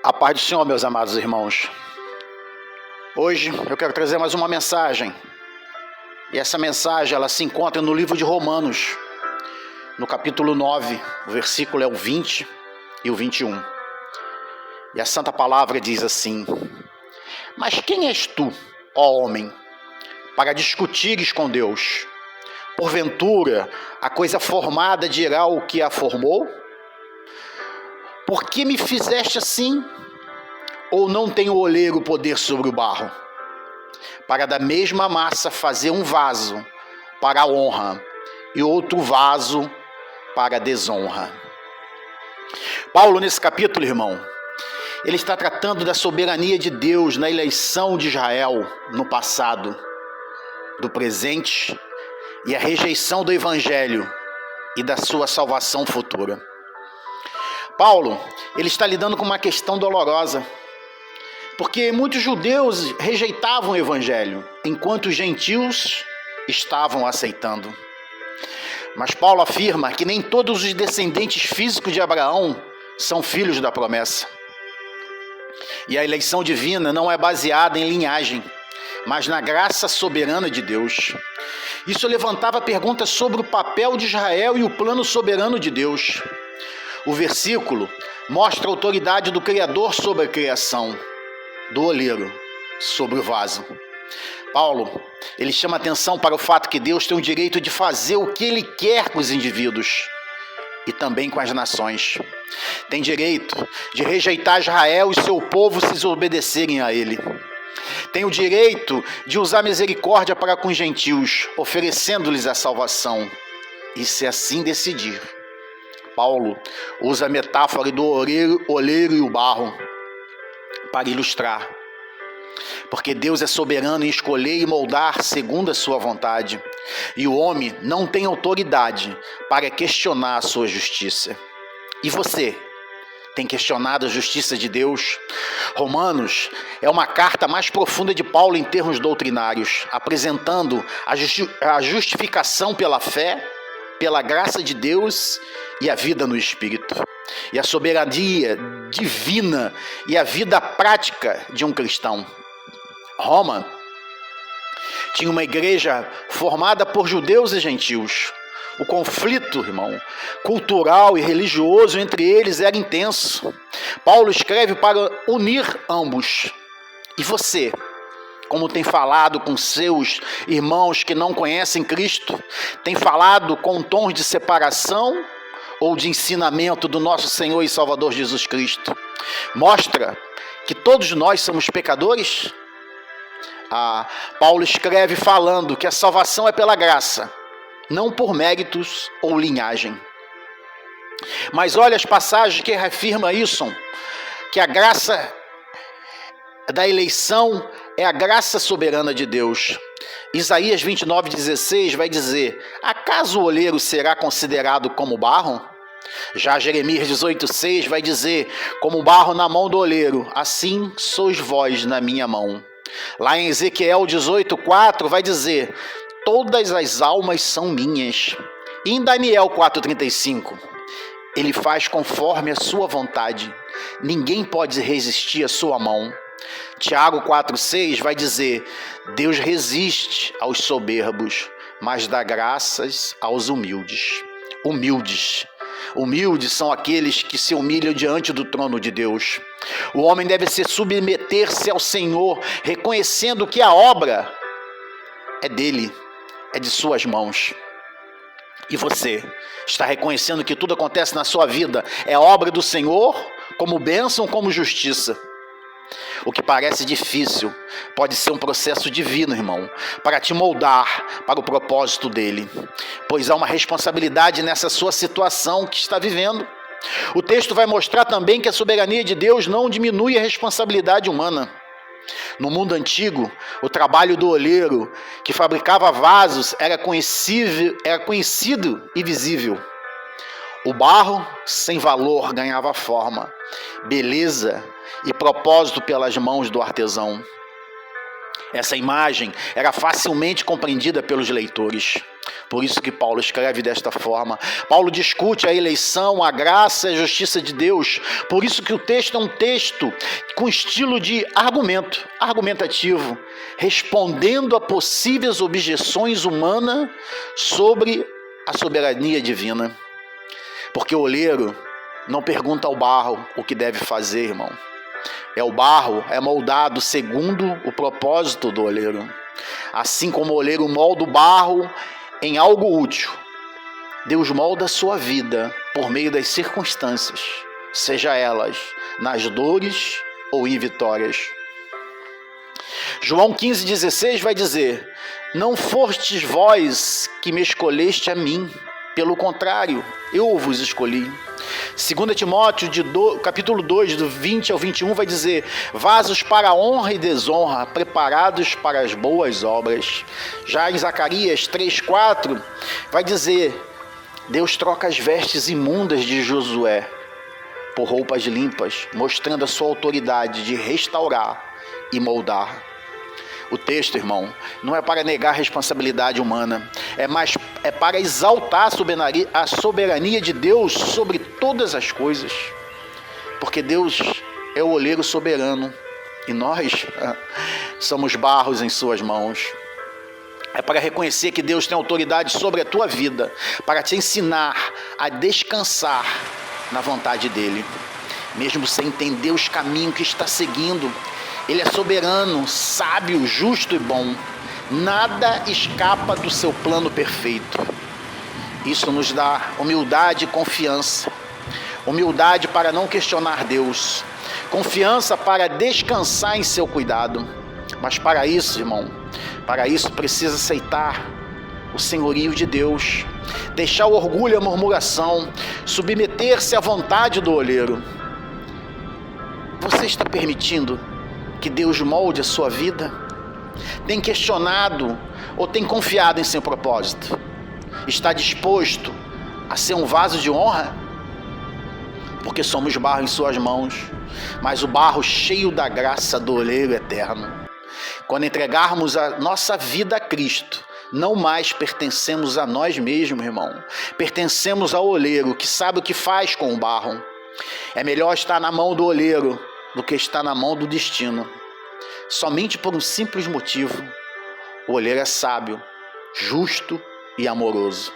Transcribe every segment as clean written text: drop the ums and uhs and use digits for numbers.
A paz do Senhor, meus amados irmãos. Hoje eu quero trazer mais uma mensagem. E essa mensagem ela se encontra no livro de Romanos, no capítulo 9, o versículo é o 20 e o 21. E a Santa Palavra diz assim: Mas quem és tu, ó homem, para discutires com Deus? Porventura, a coisa formada dirá o que a formou? Por que me fizeste assim? Ou não tem o oleiro poder sobre o barro? Para da mesma massa fazer um vaso para a honra e outro vaso para a desonra. Paulo, nesse capítulo, irmão, ele está tratando da soberania de Deus na eleição de Israel no passado, do presente e a rejeição do Evangelho e da sua salvação futura. Paulo, ele está lidando com uma questão dolorosa, porque muitos judeus rejeitavam o Evangelho, enquanto os gentios estavam aceitando. Mas Paulo afirma que nem todos os descendentes físicos de Abraão são filhos da promessa. E a eleição divina não é baseada em linhagem, mas na graça soberana de Deus. Isso levantava perguntas sobre o papel de Israel e o plano soberano de Deus. O versículo mostra a autoridade do Criador sobre a criação, do oleiro sobre o vaso. Paulo, ele chama atenção para o fato que Deus tem o direito de fazer o que ele quer com os indivíduos e também com as nações. Tem direito de rejeitar Israel e seu povo se desobedecerem a ele. Tem o direito de usar misericórdia para com os gentios, oferecendo-lhes a salvação. E se assim decidir, Paulo usa a metáfora do oleiro e o barro para ilustrar. Porque Deus é soberano em escolher e moldar segundo a sua vontade. E o homem não tem autoridade para questionar a sua justiça. E você? Tem questionado a justiça de Deus? Romanos é uma carta mais profunda de Paulo em termos doutrinários, apresentando a justificação pela fé, pela graça de Deus e a vida no Espírito. E a soberania divina e a vida prática de um cristão. Roma tinha uma igreja formada por judeus e gentios. O conflito, irmão, cultural e religioso entre eles era intenso. Paulo escreve para unir ambos. E você, como tem falado com seus irmãos que não conhecem Cristo, tem falado com tons de separação ou de ensinamento do nosso Senhor e Salvador Jesus Cristo? Mostra que todos nós somos pecadores? Paulo escreve falando que a salvação é pela graça, não por méritos ou linhagem. Mas olha as passagens que reafirmam isso, que a graça da eleição é a graça soberana de Deus. Isaías 29:16 vai dizer: acaso o oleiro será considerado como barro? Já Jeremias 18:6 vai dizer: como barro na mão do oleiro, assim sois vós na minha mão. Lá em Ezequiel 18:4 vai dizer: todas as almas são minhas. E em Daniel 4:35, ele faz conforme a sua vontade, ninguém pode resistir à sua mão. Tiago 4:6 vai dizer: Deus resiste aos soberbos, mas dá graças aos humildes. Humildes são aqueles que se humilham diante do trono de Deus. O homem deve submeter-se ao Senhor, reconhecendo que a obra é dele, é de suas mãos. E você está reconhecendo que tudo acontece na sua vida é obra do Senhor, como bênção, como justiça? O que parece difícil pode ser um processo divino, irmão, para te moldar para o propósito dele, pois há uma responsabilidade nessa sua situação que está vivendo. O texto vai mostrar também que a soberania de Deus não diminui a responsabilidade humana. No mundo antigo, o trabalho do oleiro, que fabricava vasos, era conhecido e visível. O barro, sem valor, ganhava forma, beleza e propósito pelas mãos do artesão. Essa imagem era facilmente compreendida pelos leitores. Por isso que Paulo escreve desta forma. Paulo discute a eleição, a graça e a justiça de Deus. Por isso que o texto é um texto com estilo de argumentativo, respondendo a possíveis objeções humanas sobre a soberania divina. Porque o oleiro não pergunta ao barro o que deve fazer, irmão. O barro é moldado segundo o propósito do oleiro. Assim como o oleiro molda o barro em algo útil, Deus molda a sua vida por meio das circunstâncias, seja elas nas dores ou em vitórias. João 15,16 vai dizer: não fostes vós que me escolheste a mim, pelo contrário, eu vos escolhi. 2 Timóteo, capítulo 2, do 20 ao 21, vai dizer: vasos para honra e desonra, preparados para as boas obras. Já em Zacarias 3,4, vai dizer: Deus troca as vestes imundas de Josué por roupas limpas, mostrando a sua autoridade de restaurar e moldar. O texto, irmão, não é para negar a responsabilidade humana, é para exaltar a soberania de Deus sobre todas as coisas, porque Deus é o oleiro soberano e nós somos barros em suas mãos. É para reconhecer que Deus tem autoridade sobre a tua vida, para te ensinar a descansar na vontade dele, mesmo sem entender os caminhos que está seguindo. Ele é soberano, sábio, justo e bom. Nada escapa do seu plano perfeito. Isso nos dá humildade e confiança. Humildade para não questionar Deus. Confiança para descansar em seu cuidado. Mas para isso, irmão, para isso precisa aceitar o senhorio de Deus. Deixar o orgulho e a murmuração. Submeter-se à vontade do oleiro. Você está permitindo que Deus molde a sua vida? Tem questionado ou tem confiado em seu propósito? Está disposto a ser um vaso de honra? Porque somos barro em suas mãos, mas o barro cheio da graça do oleiro eterno. Quando entregarmos a nossa vida a Cristo, não mais pertencemos a nós mesmos, irmão. Pertencemos ao oleiro que sabe o que faz com o barro. É melhor estar na mão do oleiro do que estar na mão do destino. Somente por um simples motivo: o oleiro é sábio, justo e amoroso.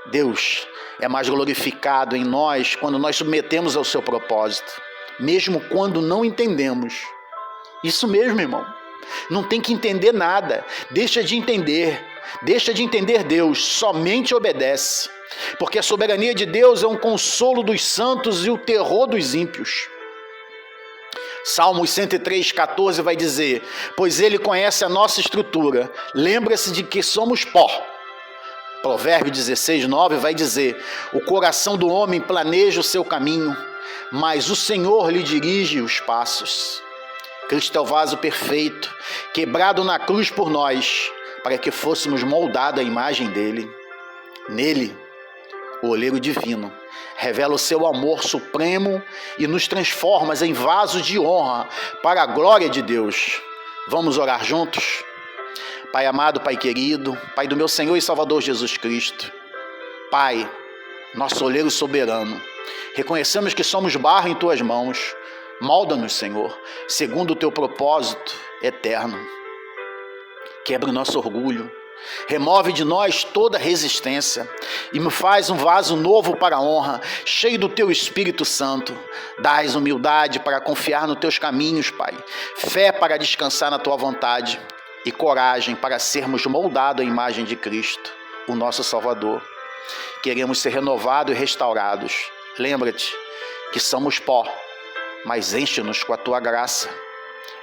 Deus é mais glorificado em nós quando nós submetemos ao seu propósito, mesmo quando não entendemos. Isso mesmo, irmão. Não tem que entender nada. Deixa de entender Deus, somente obedece. Porque a soberania de Deus é um consolo dos santos e o terror dos ímpios. Salmos 103,14 vai dizer: pois ele conhece a nossa estrutura, lembra-se de que somos pó. Provérbio 16,9 vai dizer: o coração do homem planeja o seu caminho, mas o Senhor lhe dirige os passos. Cristo é o vaso perfeito, quebrado na cruz por nós, para que fôssemos moldados à imagem dele. Nele, o oleiro divino revela o seu amor supremo e nos transforma em vasos de honra para a glória de Deus. Vamos orar juntos? Pai amado, Pai querido, Pai do meu Senhor e Salvador Jesus Cristo. Pai, nosso oleiro soberano, reconhecemos que somos barro em Tuas mãos. Molda-nos, Senhor, segundo o Teu propósito eterno. Quebra o nosso orgulho. Remove de nós toda resistência e me faz um vaso novo para a honra, cheio do Teu Espírito Santo. Dás humildade para confiar nos Teus caminhos, Pai, fé para descansar na Tua vontade e coragem para sermos moldados à imagem de Cristo, o nosso Salvador. Queremos ser renovados e restaurados. Lembra-te que somos pó, mas enche-nos com a Tua graça.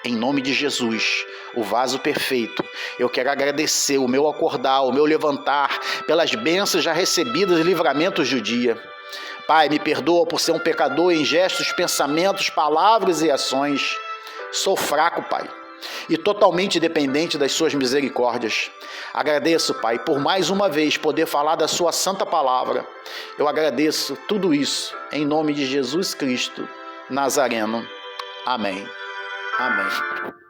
Em nome de Jesus, o vaso perfeito, eu quero agradecer o meu acordar, o meu levantar, pelas bênçãos já recebidas e livramentos do dia. Pai, me perdoa por ser um pecador em gestos, pensamentos, palavras e ações. Sou fraco, Pai, e totalmente dependente das Suas misericórdias. Agradeço, Pai, por mais uma vez poder falar da Sua santa palavra. Eu agradeço tudo isso em nome de Jesus Cristo Nazareno. Amém. Amém.